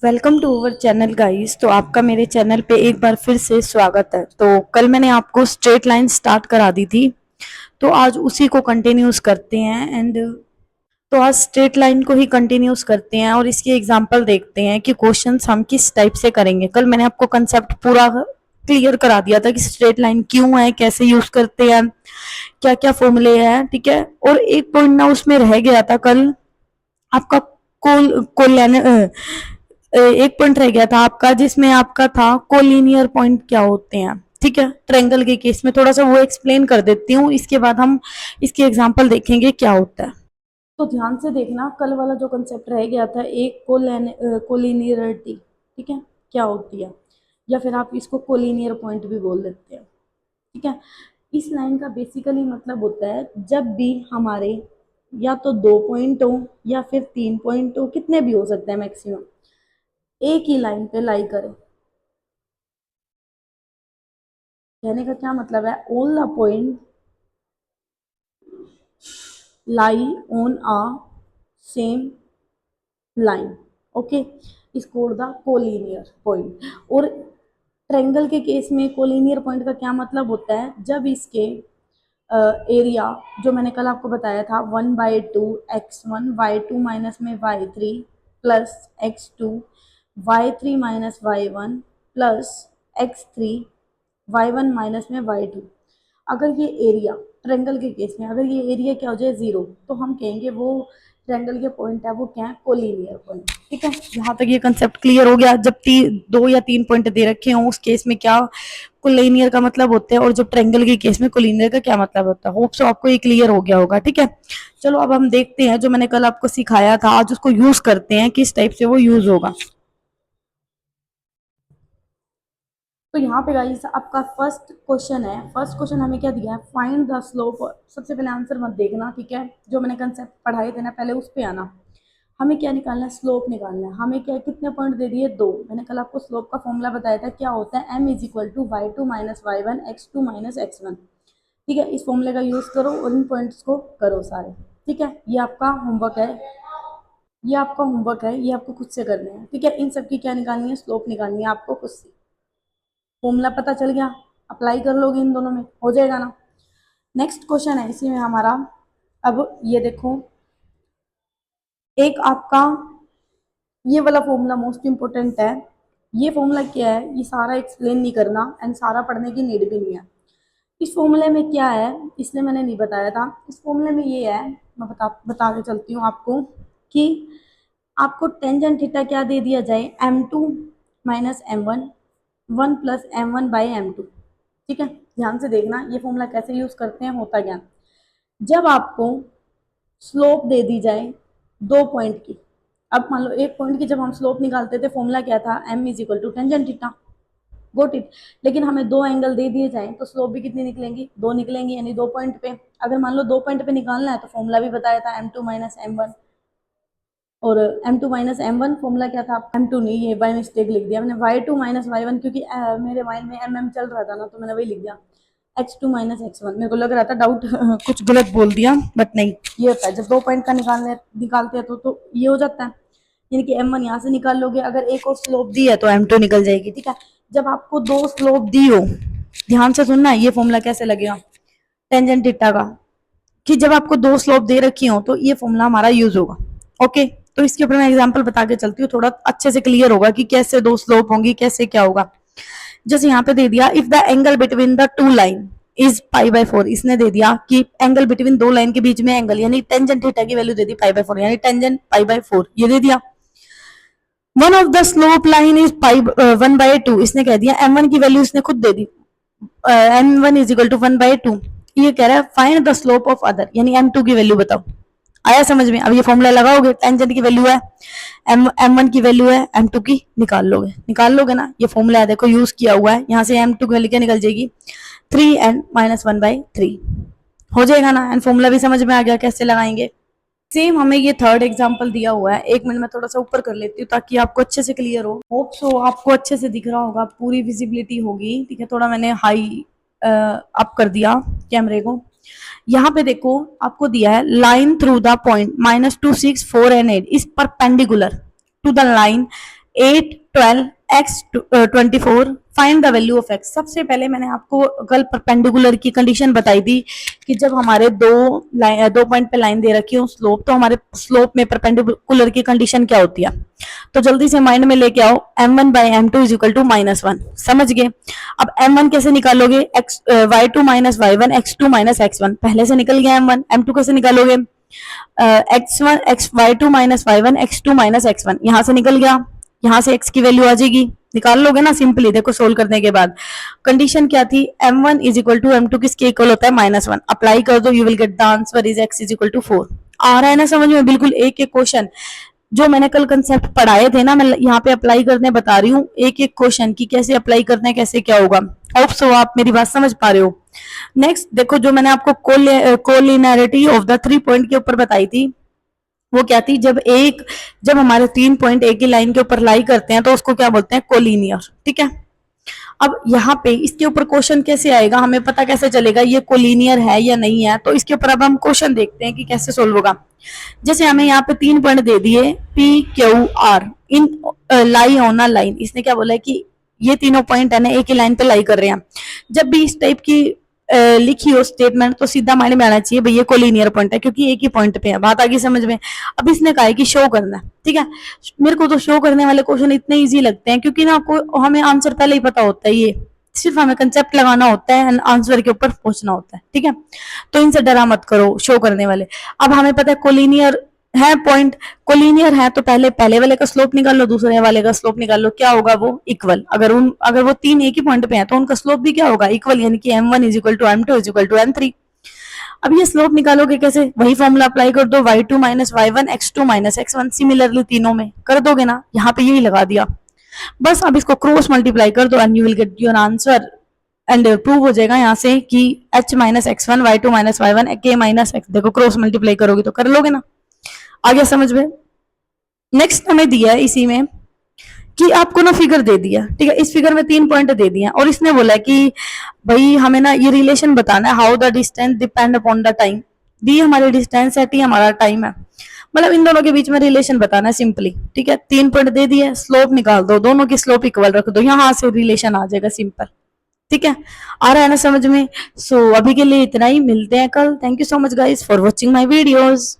Welcome to our channel guys. तो आपका मेरे चैनल पे एक बार फिर से स्वागत है। तो कल मैंने आपको स्ट्रेट लाइन स्टार्ट करा दी थी, तो आज उसी को कंटिन्यूस करते हैं। तो आज स्ट्रेट लाइन को ही कंटिन्यूस करते हैं और इसके एग्जांपल देखते हैं कि क्वेश्चंस हम किस टाइप से करेंगे। कल मैंने आपको कंसेप्ट पूरा क्लियर करा दिया था कि स्ट्रेट लाइन क्यों है, कैसे यूज करते हैं, क्या क्या फॉर्मूले हैं, ठीक है। और एक पॉइंट ना उसमें रह गया था कल आपका, एक पॉइंट रह गया था आपका जिसमें आपका था कोलिनियर पॉइंट क्या होते हैं, ठीक है। ट्रायंगल के केस में थोड़ा सा वो एक्सप्लेन कर देती हूँ, इसके बाद हम इसके एग्जांपल देखेंगे क्या होता है। तो ध्यान से देखना, कल वाला जो कंसेप्ट रह गया था एक कोलिनियरिटी, ठीक है, क्या होती है, या फिर आप इसको कोलिनियर पॉइंट भी बोल देते हैं, ठीक है। इस लाइन का बेसिकली मतलब होता है जब भी हमारे या तो 2 पॉइंट हो या फिर 3 पॉइंट हो, कितने भी हो सकते हैं मैक्सिमम, एक ही लाइन पे लाई करें। कहने का क्या मतलब है, all the point lie on a same line, okay, is called the collinear point. और ट्रायंगल के केस में कोलिनियर पॉइंट का क्या मतलब होता है, जब इसके एरिया जो मैंने कल आपको बताया था 1/2 x1 y2 माइनस में y3 plus x2 y3 minus y1 plus x3 y1 minus में y2, अगर ये एरिया ट्रायंगल के केस में अगर ये एरिया क्या हो जाए 0, तो हम कहेंगे वो ट्रायंगल के पॉइंट है वो क्या है, कोलिनियर पॉइंट, ठीक है। यहाँ तक ये कंसेप्ट क्लियर हो गया। जब 2 या 3 पॉइंट दे रखे हों उस केस में क्या कोलिनियर का मतलब होता है, और जो ट्रायंगल के केस में कोलिनियर का क्या मतलब होता है। होप सो आपको ये क्लियर हो गया होगा, ठीक है। चलो अब हम देखते हैं जो मैंने कल आपको सिखाया था, आज उसको यूज करते हैं, किस टाइप से वो यूज होगा। तो यहाँ पे गाइस आपका फर्स्ट क्वेश्चन है। फर्स्ट क्वेश्चन हमें क्या दिया है, फाइंड द स्लोप। सबसे पहले आंसर मत देखना, ठीक है, जो मैंने कंसेप्ट पढ़ाए थे ना पहले उस पे आना। हमें क्या निकालना है, स्लोप निकालना है। हमें क्या कितने पॉइंट दे दिए, 2। मैंने कल आपको स्लोप का फॉर्मूला बताया था, क्या होता है, m is equal to y2 minus y1 x2 minus x1, ठीक है। इस फॉर्मूले का यूज करो और इन पॉइंट्स को करो सारे, ठीक है। ये आपका होमवर्क है, ये आपका होमवर्क है, ये आपको खुद से करने हैं, ठीक है। इन सब की क्या निकालनी है, स्लोप निकालनी है आपको खुद से। फॉर्मूला पता चल गया, अप्लाई कर लोगे इन दोनों में, हो जाएगा ना। नेक्स्ट क्वेश्चन है इसी में हमारा। अब ये देखो, एक आपका ये वाला फॉर्मूला मोस्ट इंपोर्टेंट है। ये फॉर्मूला क्या है, ये सारा एक्सप्लेन नहीं करना एंड सारा पढ़ने की नीड भी नहीं है। इस फॉर्मूले में क्या है, इसलिए मैंने नहीं बताया था। इस फॉर्मूले में ये है, मैं बता के चलती हूँ आपको, कि आपको टेंजेंट थीटा क्या दे दिया जाए, m2 minus m1 1 plus m1 by m2, ठीक है। ध्यान से देखना ये फॉर्मूला कैसे यूज करते हैं, होता क्या, जब आपको स्लोप दे दी जाए 2 पॉइंट की। अब मान लो एक पॉइंट की जब हम स्लोप निकालते थे फॉर्मूला क्या था, m is equal to tangent theta, got it. लेकिन हमें 2 एंगल दे दिए जाए तो स्लोप भी कितनी निकलेंगी, 2 निकलेंगी, यानी 2 पॉइंट पे। अगर मान लो 2 पॉइंट पे निकालना है तो फॉर्मूला भी बताया था m2 माइनस m1, और m2 माइनस m1 फॉर्मूला क्या था, m2 नहीं, ये बाय मिस्टेक लिख दिया मैंने, y2 माइनस y1, क्योंकि मेरे माइंड में mm चल रहा था ना तो मैंने वही लिख दिया, x2 माइनस x1। मेरे को लग रहा था डाउट कुछ गलत बोल दिया, बट नहीं, ये होता है जब 2 पॉइंट का निकालते हैं तो ये हो जाता है। यानी कि m1 यहाँ से निकाल लोगे, अगर एक और स्लोप दी है तो m2 निकल जाएगी, ठीक है। जब आपको 2 स्लोप दी हो, ध्यान से सुनना ये फॉर्मूला कैसे लगेगा टेंजेंट थीटा का, कि जब आपको 2 स्लोप दे रखी हो तो ये फॉर्मूला हमारा यूज होगा, ओके। तो इसके ऊपर मैं एग्जांपल बता के चलती हूँ, थोड़ा अच्छे से क्लियर होगा कि कैसे 2 स्लोप होंगी, कैसे क्या होगा। जैसे यहाँ पे दे दिया, if the angle between the two line is π/4, इसने दे दिया कि एंगल बिटवीन 2 लाइन के बीच में एंगल, यानी टेंजेंट थीटा की वैल्यू दे दी π/4, यानी टेंजेंट π/4 ये दे दिया। One of the slope line is 1/2, इसने कह दिया m1 की वैल्यू इसने खुद दे दी, m1 इज इक्वल टू 1/2। ये कह रहा है find the slope of other, यानी m2 की वैल्यू बताओ। आया समझ में, अब ये फॉर्मूला लगाओगे, टेंजेंट की वैल्यू है m1 की वैल्यू है m2 की, निकाल लोगे ना, ये फॉर्मूला है देखो यूज किया हुआ है। यहाँ से m2 की वैल्यू क्या निकल जाएगी, 3n माइनस 1/3 हो जाएगा ना। एंड फॉर्मूला भी समझ में आ गया कैसे लगाएंगे। सेम हमें ये थर्ड एग्जांपल दिया हुआ है, 1 मिनट में थोड़ा सा ऊपर कर लेती हूँ ताकि आपको अच्छे से क्लियर हो। होप सो आपको अच्छे से दिख रहा होगा, पूरी विजिबिलिटी होगी, ठीक है। थोड़ा मैंने हाई अप कर दिया कैमरे को। यहाँ पे देखो आपको दिया है line through the point -2 6 4 and 8 is perpendicular to the line 8, 12, x 24, find the value of x। सबसे पहले मैंने आपको कल परपेंडिकुलर की कंडीशन बताई थी कि जब हमारे दो पॉइंट पे लाइन दे रखी हो स्लोप, तो हमारे स्लोप में परपेंडिकुलर की कंडीशन क्या होती है। तो जल्दी से माइंड में लेके आओ, m1 by m2 is equal to -1। समझ गए। अब m1 कैसे निकालोगे, y2 minus y1 x2 minus x1, पहले से निकल गया m1। m2 कैसे निकालोगे, y2 minus y1 x2 minus x1, यहां से निकल गया, यहां से x की वैल्यू आ जाएगी, निकाल लोगे ना सिंपली। देखो सोल्व करने के बाद कंडीशन क्या थी, m1 is equal to m2 किसके इक्वल होता है, -1। अप्लाई कर दो, you will get the answer is x is equal to 4। आ रहा है ना समझ में, बिल्कुल एक एक क्वेश्चन जो मैंने कल कंसेप्ट पढ़ाए थे ना, मैं यहाँ पे अप्लाई करने बता रही हूँ एक एक क्वेश्चन की, कैसे अप्लाई करना है, कैसे क्या होगा। होप सो आप मेरी बात समझ पा रहे हो। नेक्स्ट देखो, जो मैंने आपको कोलिनियरिटी ऑफ द 3 पॉइंट के ऊपर बताई थी, वो क्या थी, जब हमारे 3 पॉइंट एक ही लाइन के ऊपर लाई करते हैं तो उसको क्या बोलते हैं, कोलिनियर। ठीक है। अब यहाँ पे इसके ऊपर क्वेश्चन कैसे आएगा, हमें पता कैसे चलेगा ये कोलिनियर है या नहीं है, तो इसके ऊपर अब हम क्वेश्चन देखते हैं कि कैसे सोल्व होगा। जैसे हमें यहाँ पे 3 पॉइंट दे दिए P Q R in lie on a line. इसने क्या बोला है कि ये तीनों पॉइंट है ना एक ही लाइन पे लाई कर रहे हैं। जब भी इस टाइप की लिखी हो स्टेटमेंट तो सीधा माइंड में आना चाहिए भाई ये कोलिनियर पॉइंट है, क्योंकि एक ही पॉइंट पे है। बात आगे समझ में। अब इसने कहा है कि शो करना है। ठीक है। मेरे को तो शो करने वाले क्वेश्चन इतने इजी लगते हैं, क्योंकि ना हमें आंसर पहले ही पता होता है, ये सिर्फ हमें कंसेप्ट लगाना होता है, आंसर के ऊपर पहुंचना होता है। ठीक है। तो इनसे डरा मत करो शो करने वाले। अब हमें पता है कोलिनियर है पॉइंट, कोलिनियर है तो पहले वाले का स्लोप निकाल लो, दूसरे वाले का स्लोप निकाल लो, क्या होगा वो इक्वल। अगर वो तीन एक ही पॉइंट पे हैं तो उनका स्लोप भी क्या होगा, इक्वल, यानी कि m1 is equal to m2 is equal to m3। अब ये स्लोप निकालोगे कैसे, वही फॉर्मूला अप्लाई कर दो, y2 minus y1 x2 minus x1, similarly तीनों में कर दोगे ना, यहाँ पे यही लगा दिया बस। अब इसको क्रॉस मल्टीप्लाई कर दो and you will get your answer, and prove हो जाएगा यहाँ से कि h minus x1 y2 minus y1 k minus x, देखो क्रॉस मल्टीप्लाई करोगे तो कर लोगे ना। आ गया समझ में। नेक्स्ट हमें दिया है इसी में कि आपको ना फिगर दे दिया। ठीक है। इस फिगर में 3 पॉइंट दे दिए और इसने बोला कि भाई हमें ना ये रिलेशन बताना है, how the distance depend upon the time. D हमारी डिस्टेंस है, टी हमारा टाइम है, मतलब इन दोनों के बीच में रिलेशन बताना है सिंपली। ठीक है। 3 पॉइंट दे दिए, स्लोप निकाल दो, दोनों की स्लोप इक्वल रख दो, यहाँ से रिलेशन आ जाएगा सिंपल। ठीक है। आ रहा है ना समझ में। सो अभी के लिए इतना ही, मिलते हैं कल। Thank you so much guys for watching my videos.